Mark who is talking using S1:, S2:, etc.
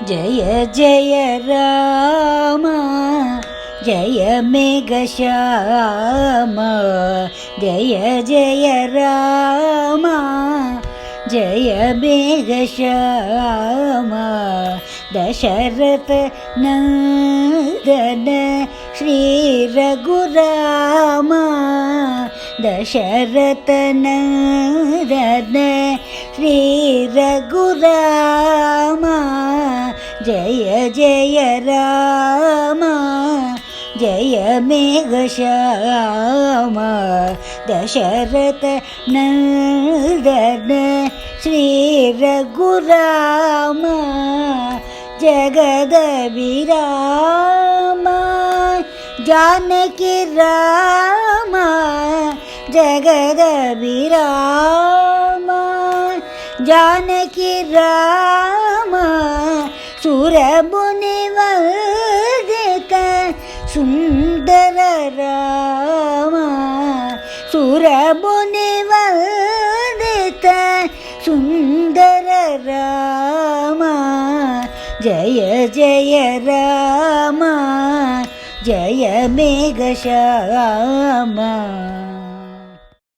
S1: Jai Jai Ram Jai Meghshyam Jai Jai Ram Jai Meghshyam Dasharath Nandan Shri Raghuram Dasharath Nandan Shri Raghuram Jai Jai Ram Jai Meghshyam Dasharath Nandan Shri Raghuram जगदभिराम Janaki Ram जगदभिराम Janaki Ram सुरमुनिवन्दित Sundar Ram सुरमुनिवन्दित Sundar Ram Jai Jai Ram Jai Meghshyam.